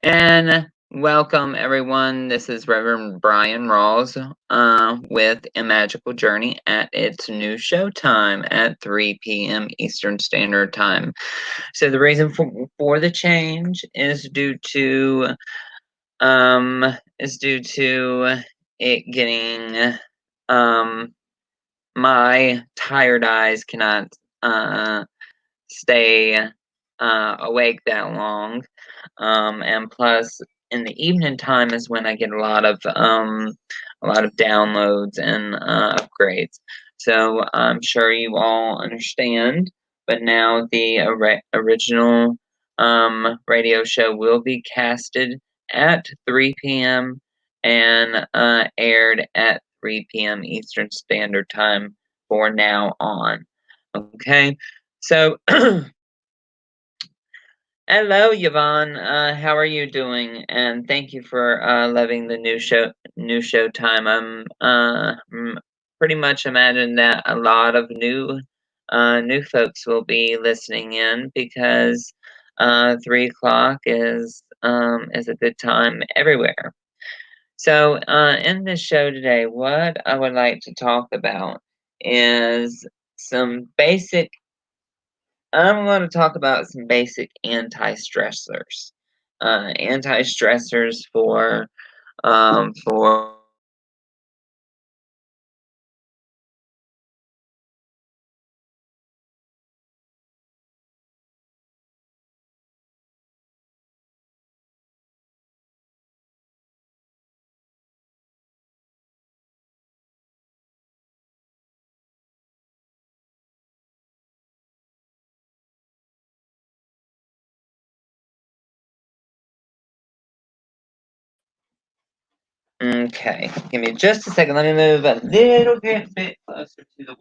And welcome everyone. This is Reverend Bryan Rawls with A Magickal Journey at its new show time at 3 p.m. Eastern Standard Time. So the reason for the change is due to it getting my tired eyes cannot stay awake that long. And plus, in the evening time is when I get a lot of downloads and upgrades. So I'm sure you all understand. But now the original radio show will be casted at 3 p.m. and aired at 3 p.m. Eastern Standard Time for now on. Okay, so. Hello, Yvonne. How are you doing? And thank you for loving the new show time. Pretty much imagine that a lot of new folks will be listening in because 3 o'clock is a good time everywhere. So in this show today, what I would like to talk about is some basic I'm going to talk about some basic anti-stressors. Anti-stressors for Okay, give me just a second. Let me move a little bit closer to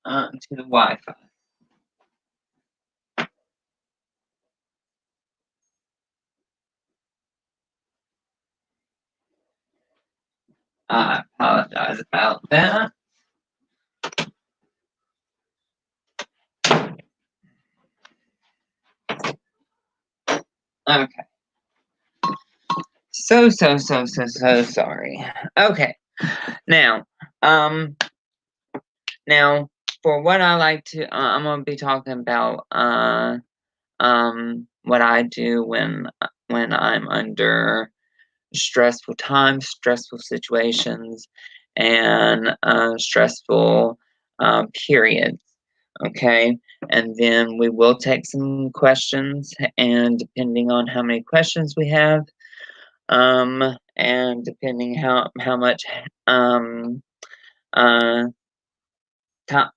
the Wi-Fi. I apologize about that. Okay. So sorry. Okay. Now, now for what I like to, I'm gonna be talking about what I do when I'm under stressful times, stressful situations, and stressful periods. Okay, and then we will take some questions, and depending on how many questions we have, and depending how much uh,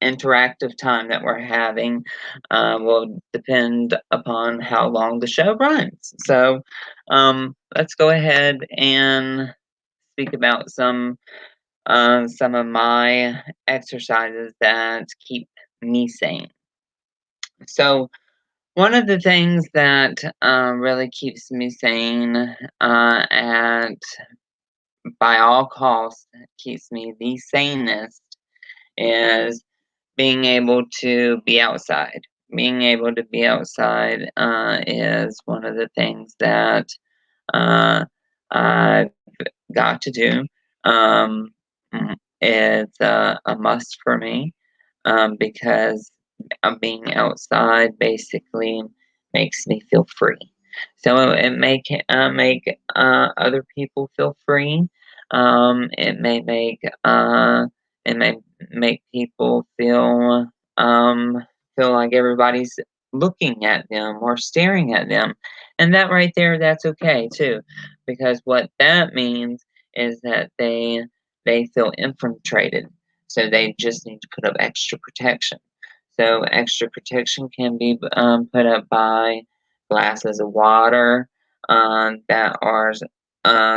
interactive time that we're having will depend upon how long the show runs. So let's go ahead and speak about some of my exercises that keep me sane. So one of the things that really keeps me sane at by all costs keeps me the sanest is being able to be outside. Being able to be outside is one of the things that I've got to do. It's a must for me because being outside basically makes me feel free. So it make other people feel free. It may make people feel like everybody's looking at them or staring at them, and that right there, that's okay too, because what that means is that they feel infiltrated, so they just need to put up extra protection. So extra protection can be put up by glasses of water that are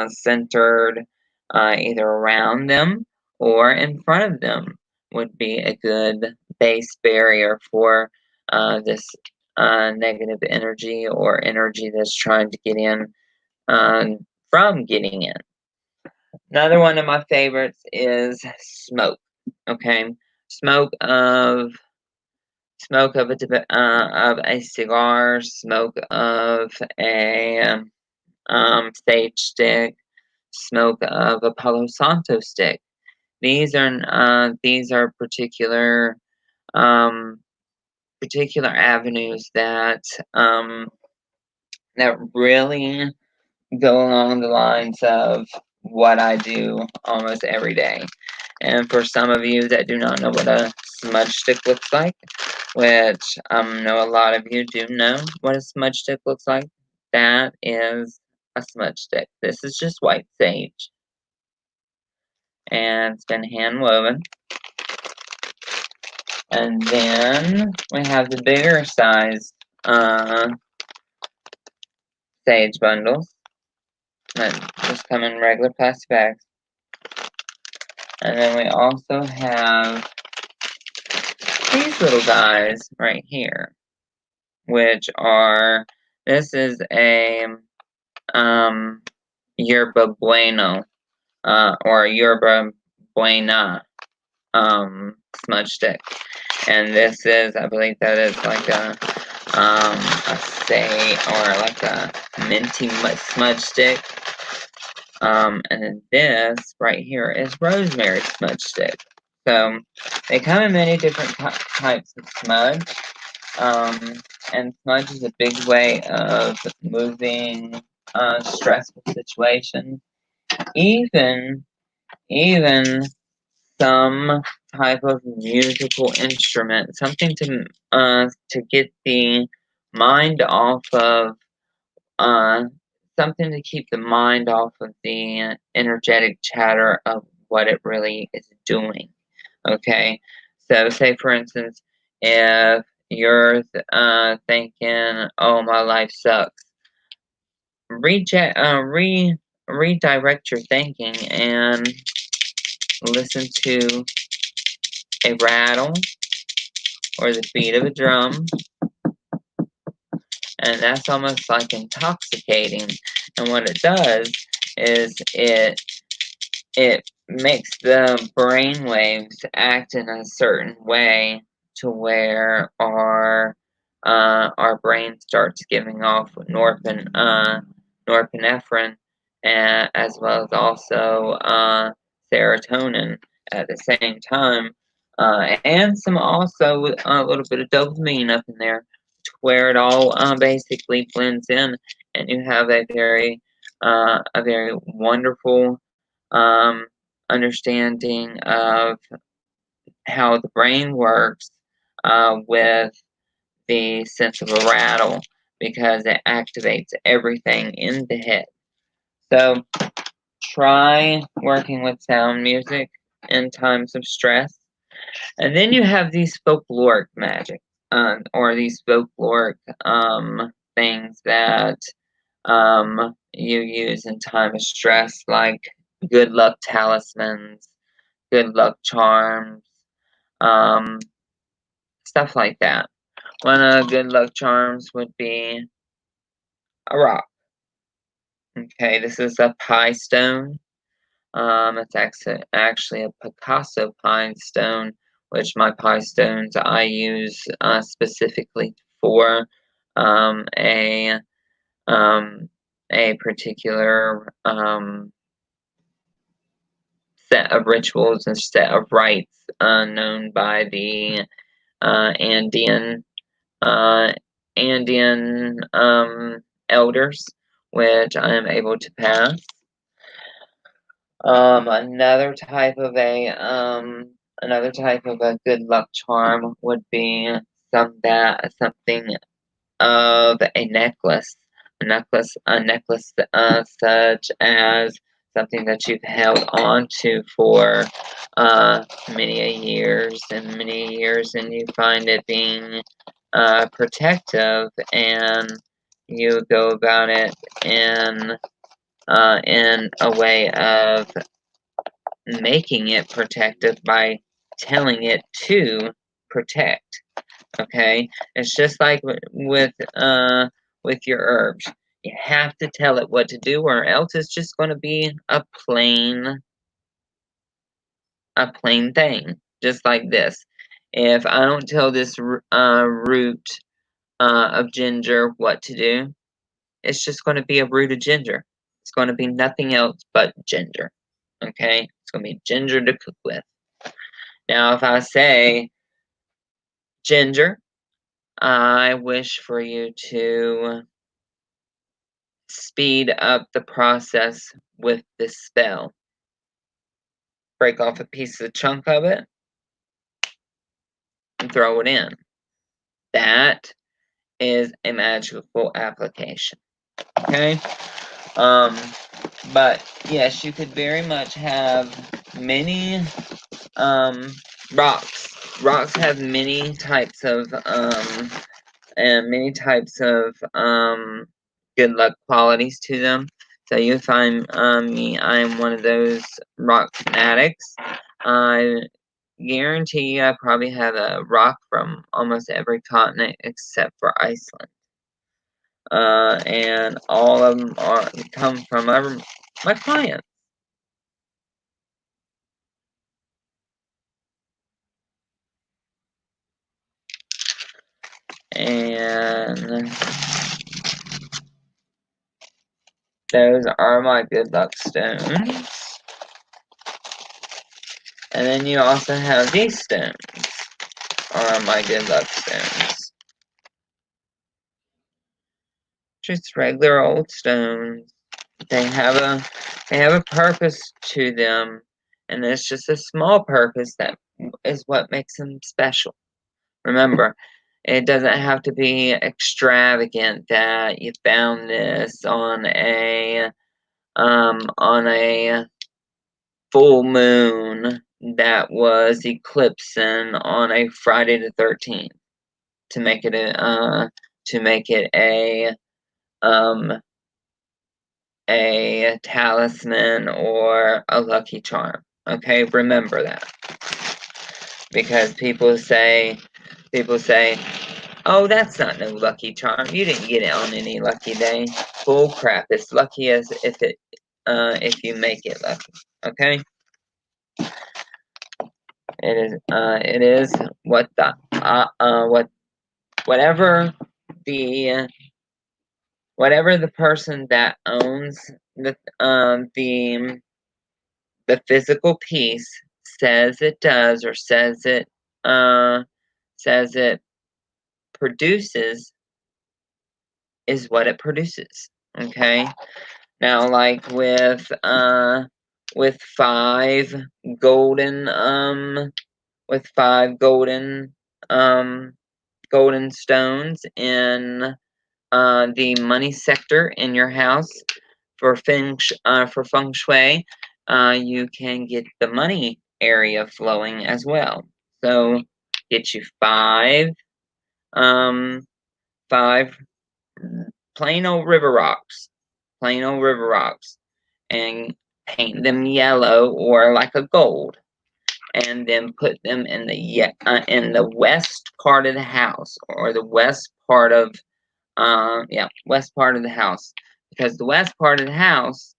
centered either around them or in front of them would be a good base barrier for this negative energy or energy that's trying to get in from getting in. Another one of my favorites is smoke. Okay, smoke of a cigar, smoke of sage stick, smoke of a Palo Santo stick. These are particular particular avenues that that really go along the lines of what I do almost every day. And for some of you that do not know what a smudge stick looks like, which I know a lot of you do know what a smudge stick looks like, that is a smudge stick. This is just white sage, and it's been hand woven. And then we have the bigger size sage bundles that just come in regular plastic bags. And then we also have these little guys right here, which are, this is a yerba bueno, or yerba buena smudge stick. And this is, I believe that is like a or like a minty smudge stick. And then this right here is rosemary smudge stick. So they come in many different types of smudge. And smudge is a big way of moving stressful situations. Even some type of musical instrument, something to get the mind off of, something to keep the mind off of the energetic chatter of what it really is doing. Okay, so say for instance, if you're thinking, "Oh, my life sucks," redirect your thinking and listen to a rattle or the beat of a drum, and that's almost like intoxicating. And what it does is it makes the brain waves act in a certain way to where our brain starts giving off norepinephrine, as well as also serotonin at the same time, and some also a little bit of dopamine up in there, to where it all basically blends in, and you have a very wonderful understanding of how the brain works with the sense of a rattle, because it activates everything in the head. So try working with sound music in times of stress. And then you have these folkloric magic, or these folkloric things that you use in time of stress, like good luck talismans, good luck charms, um, stuff like that. One of the good luck charms would be a rock. Okay, this is a pie stone. It's actually a Picasso pine stone, which my pie stones I use specifically for a particular set of rituals and set of rites known by the Andean Andean elders, which I am able to pass. Another type of a good luck charm would be something of a necklace. A necklace such as something that you've held on to for many years, and you find it being protective, and you go about it in a way of making it protective by telling it to protect. Okay, it's just like with your herbs. You have to tell it what to do, or else it's just going to be a plain thing, just like this. If I don't tell this root of ginger what to do, it's just going to be a root of ginger. It's going to be nothing else but ginger. Okay? It's going to be ginger to cook with. Now, if I say ginger, I wish for you to speed up the process with this spell. Break off a piece of the chunk of it and throw it in. That is a magical application. Okay? But yes, you could very much have many rocks. Rocks have many types of good luck qualities to them. So you find me, I'm one of those rock fanatics. I guarantee you I probably have a rock from almost every continent except for Iceland. And all of them come from my clients. And those are my good luck stones. And then you also have these stones are my good luck stones. Just regular old stones. They have a purpose to them, and it's just a small purpose that is what makes them special. Remember, it doesn't have to be extravagant that you found this on a full moon that was eclipsing on a Friday the 13th to make it a talisman or a lucky charm. Okay, remember that. Because people say, oh, that's not no lucky charm. You didn't get it on any lucky day. Bull crap. It's lucky as if you make it lucky. Okay. It is what the whatever the person that owns the physical piece says it does, or says it produces, is what it produces. Okay. Now, like with 5 golden golden stones in the money sector in your house for feng shui, you can get the money area flowing as well. So get you 5 plain old river rocks, and paint them yellow or like a gold, and then put them in the west part of the house, or the west part of west part of the house, because the west part of the house,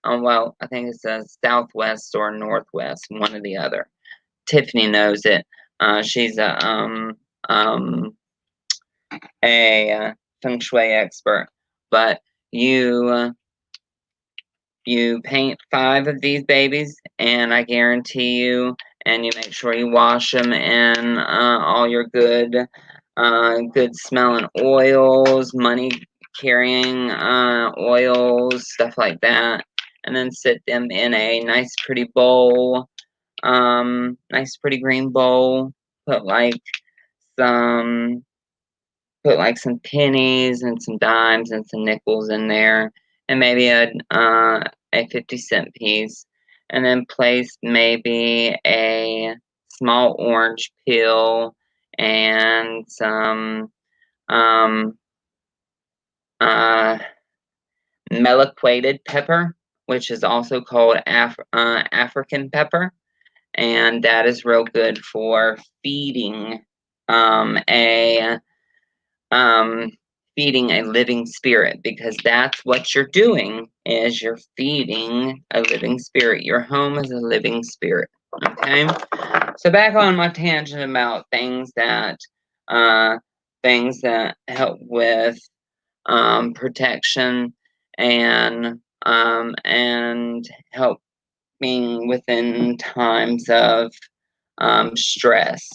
well, I think it's a southwest or northwest, one or the other. Tiffany knows it. She's a feng shui expert. But you paint 5 of these babies, and I guarantee you, and you make sure you wash them in all your good smelling oils, money carrying oils, stuff like that, and then sit them in a nice pretty bowl, nice pretty green bowl. Put like some pennies and some dimes and some nickels in there, and maybe a 50-cent piece, and then place maybe a small orange peel and some meliquated pepper, which is also called African pepper, and that is real good for feeding a living spirit, because that's what you're doing, is you're feeding a living spirit. Your home is a living spirit. Okay, so back on my tangent about things that help with protection and helping within times of stress.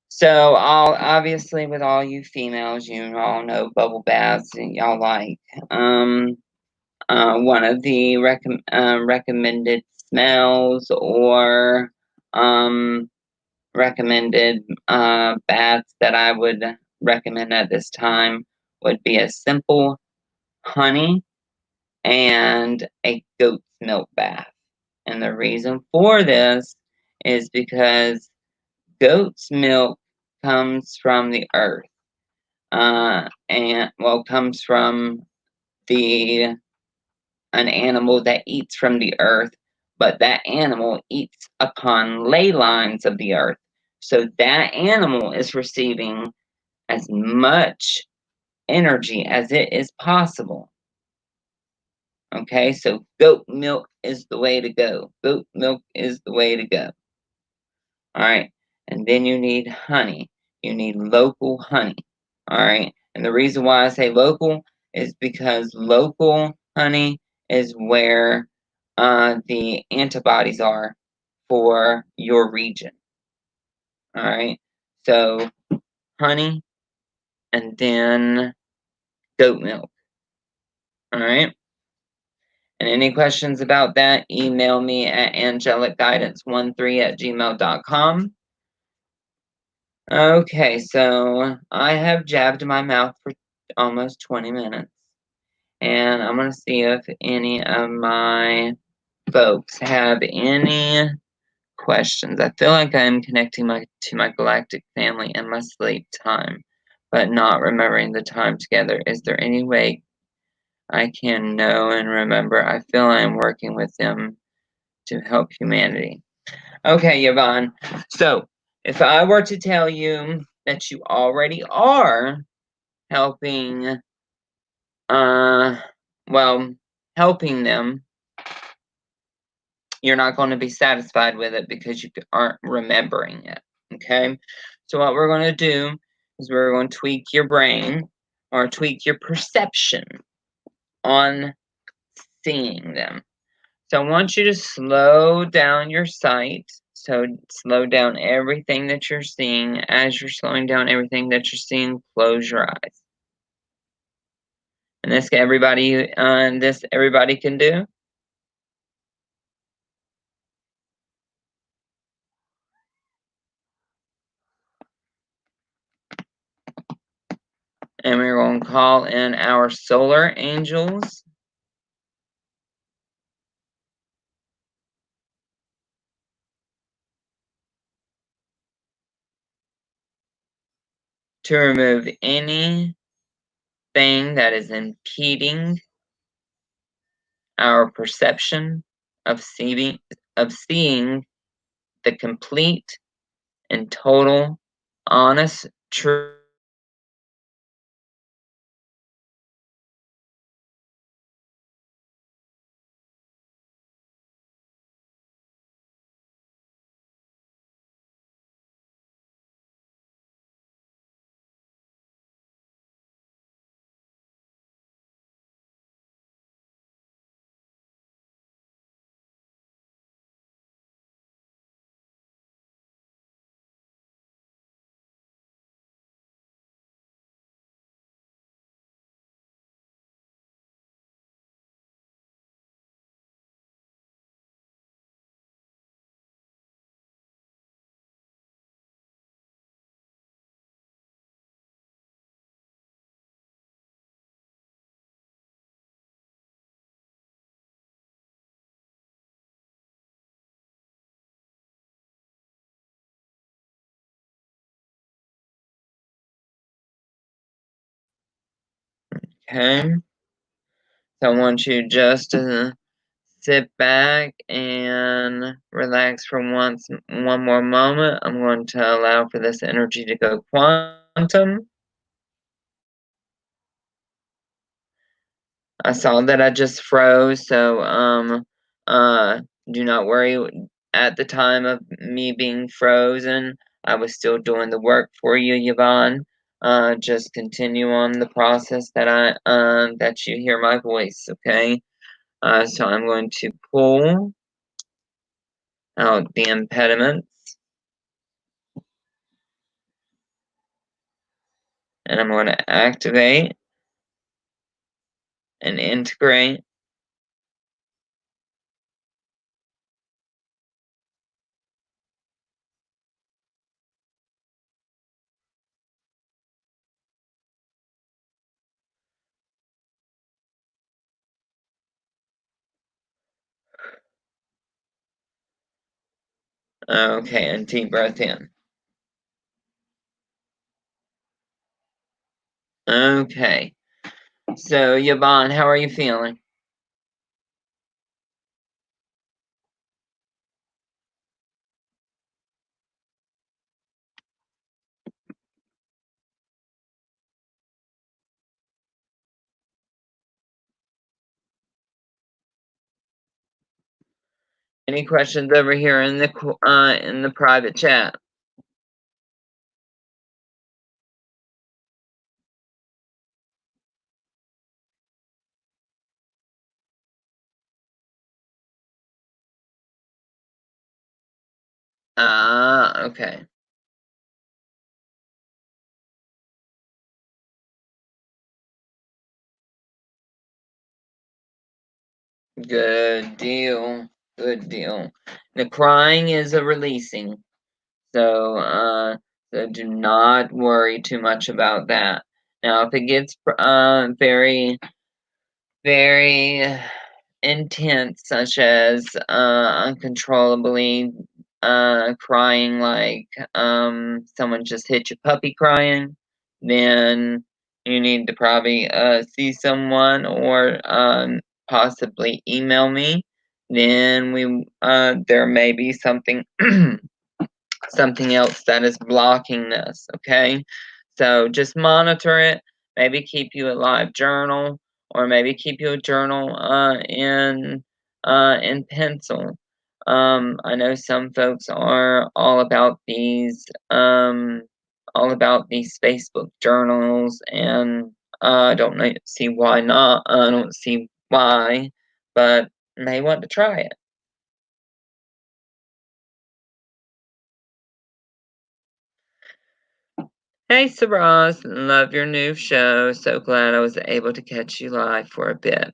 So, obviously, with all you females, you all know bubble baths and y'all like. One of the recommended smells or recommended baths that I would recommend at this time would be a simple honey and a goat's milk bath. And the reason for this is because goat's milk comes from the earth, comes from an animal that eats from the earth, but that animal eats upon ley lines of the earth. So that animal is receiving as much energy as it is possible. Okay, so goat milk is the way to go. Goat milk is the way to go. All right, and then you need honey. You need local honey. All right, and the reason why I say local is because local honey is where the antibodies are for your region. All right, so honey and then goat milk. All right. And any questions about that, email me at angelicguidance13@gmail.com. Okay, so I have jabbed my mouth for almost 20 minutes. And I'm going to see if any of my folks have any questions. I feel like I'm connecting to my galactic family in my sleep time, but not remembering the time together. Is there any way I can know and remember? I feel I am working with them to help humanity. Okay, Yvonne. So, if I were to tell you that you already are helping, helping them, you're not going to be satisfied with it because you aren't remembering it. Okay? So, what we're going to do is we're going to tweak your brain or tweak your perception on seeing them. So I want you to slow down your sight. So slow down everything that you're seeing. As you're slowing down everything that you're seeing, close your eyes. And this everybody can do. And we're going to call in our solar angels to remove anything that is impeding our perception of seeing the complete and total, honest truth. Okay. So I want you just to sit back and relax for one more moment. I'm going to allow for this energy to go quantum. I saw that I just froze, so do not worry. At the time of me being frozen, I was still doing the work for you, Yvonne. just continue on the process that that you hear my voice, okay? So I'm going to pull out the impediments, and I'm going to activate and integrate. Okay, and deep breath in. Okay. So, Yvonne, how are you feeling? Any questions over here in the private chat? Okay. Good deal. Good deal. The crying is a releasing. So do not worry too much about that. Now, if it gets very, very intense, such as uncontrollably crying like someone just hit your puppy crying, then you need to probably see someone or possibly email me. Then there may be something something else that is blocking this, okay? So just monitor it, maybe keep you a live journal, or maybe keep you a journal in pencil. I know some folks are all about these Facebook journals, and I don't see why not. I don't see why, but may want to try it. Hey, Saraz, love your new show. So glad I was able to catch you live for a bit.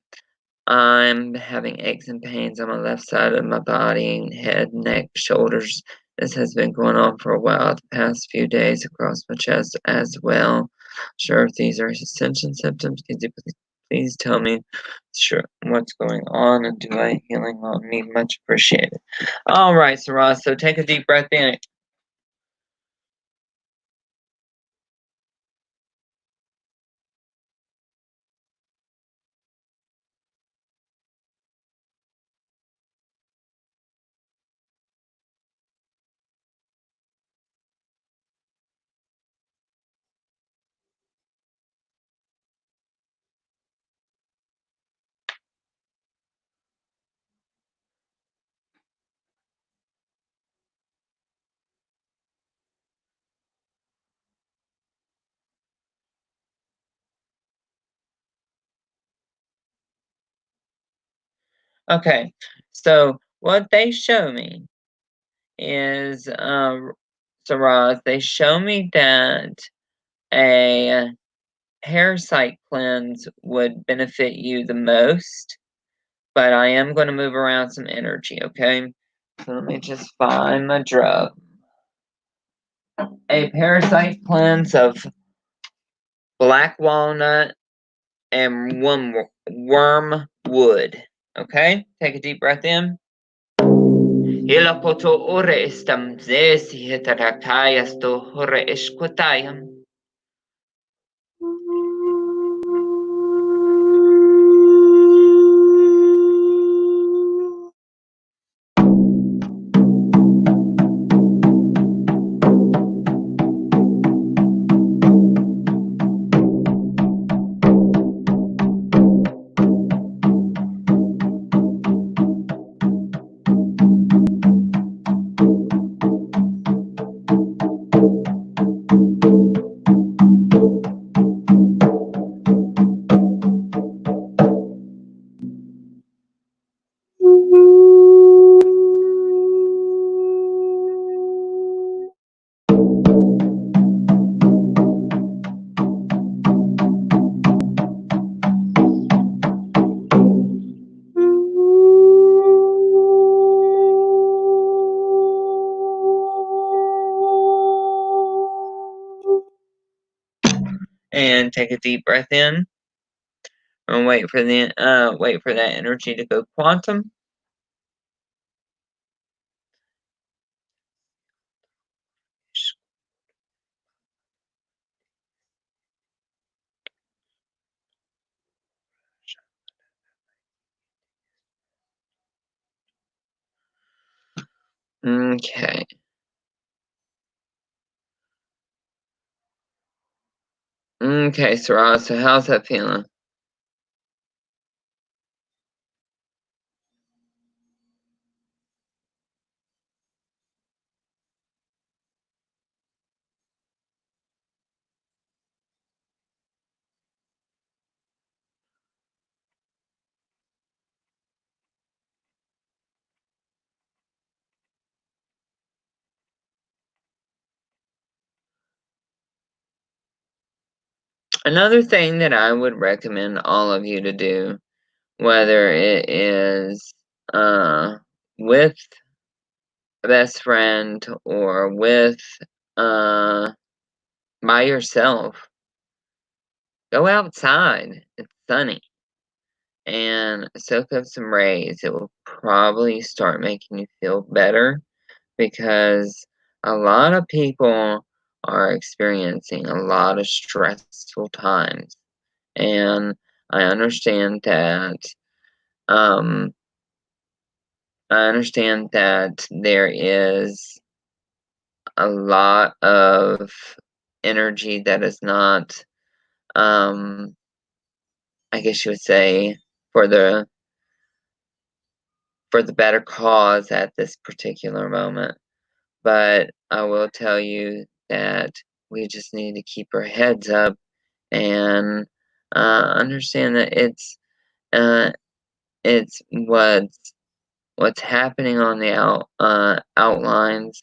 I'm having aches and pains on my left side of my body, head, neck, shoulders. This has been going on for a while, the past few days across my chest as well. Sure, if these are ascension symptoms, could you please tell me sure what's going on and do I healing on me? Much appreciated. All right, Saraz, so take a deep breath in. Okay, so what they show me is, Saraz, they show me that a parasite cleanse would benefit you the most, but I am going to move around some energy, okay? So let me just find my drug. A parasite cleanse of black walnut and wormwood, okay? Take a deep breath in. Ilapoto ore istam zesi hetarakayas to hore ishkutayam. And take a deep breath in. And wait for that energy to go quantum. Okay. Okay, Sarah, so how's that feeling? Another thing that I would recommend all of you to do, whether it is with a best friend or with uh by yourself, go outside. It's sunny and soak up some rays. It will probably start making you feel better because a lot of people are experiencing a lot of stressful times. And I understand that um there is a lot of energy that is not I guess you would say for the better cause at this particular moment. But I will tell you that we just need to keep our heads up and understand that uh, it's what's happening on the outlines.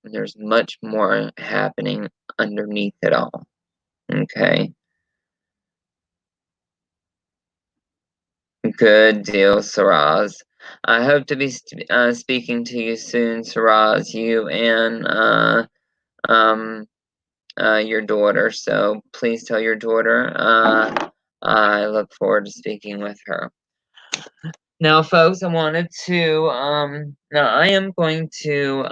There's much more happening underneath it all. Okay, good deal, Saraz. I hope to be speaking to you soon, Saraz. You and um your daughter. So please tell your daughter I look forward to speaking with her. Now, folks, I am going to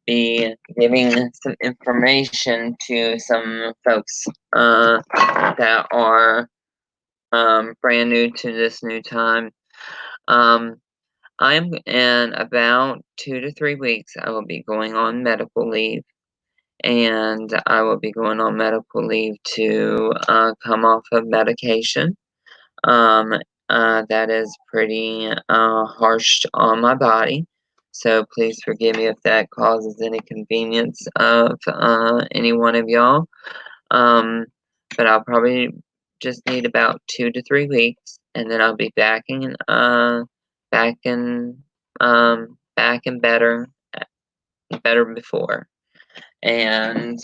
be giving some information to some folks that are brand new to this new time. Um, I'm in about 2 to 3 weeks. I will be going on medical leave, and I will be going on medical leave to come off of medication. Um, that is pretty harsh on my body. So please forgive me if that causes any convenience of any one of y'all. Um, but I'll probably just need about 2 to 3 weeks, and then I'll be back in, back and better before. And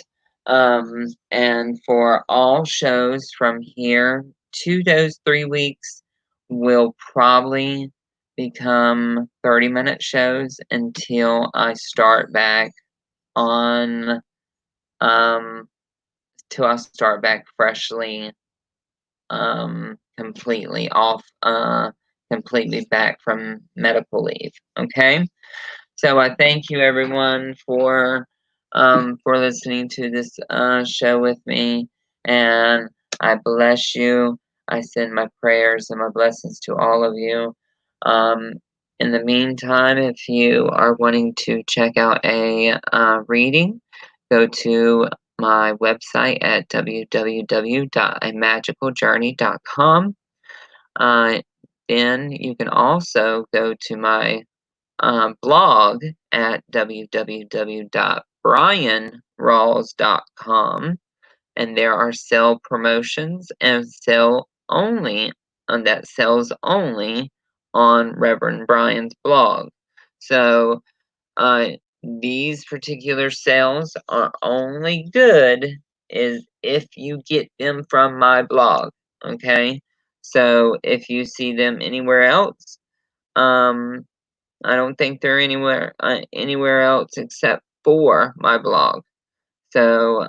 for all shows from here to those 3 weeks will probably become 30-minute shows until I start back on um till I start back freshly completely off completely back from medical leave. Okay? So I thank you everyone for listening to this show with me, and I bless you. I send my prayers and my blessings to all of you. Um, in the meantime, if you are wanting to check out a reading, go to my website at www.amagicaljourney.com. Uh, then you can also go to my blog at www.bryanrawls.com, and there are sale promotions and sells only on Reverend Bryan's blog. So uh, these particular sales are only good is if you get them from my blog. Okay, so if you see them anywhere else, I don't think they're anywhere else except for my blog. So,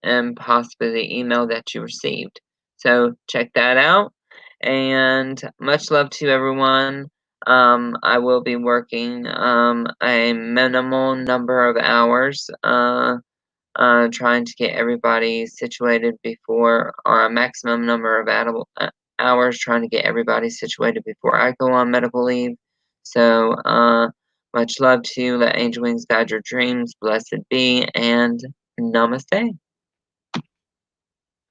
and possibly the email that you received. So check that out. And much love to everyone. I will be working a minimal number of hours, trying to get everybody situated before, or a maximum number of hours, trying to get everybody situated before I go on medical leave. So, much love to you. Let angel wings guide your dreams. Blessed be, and namaste.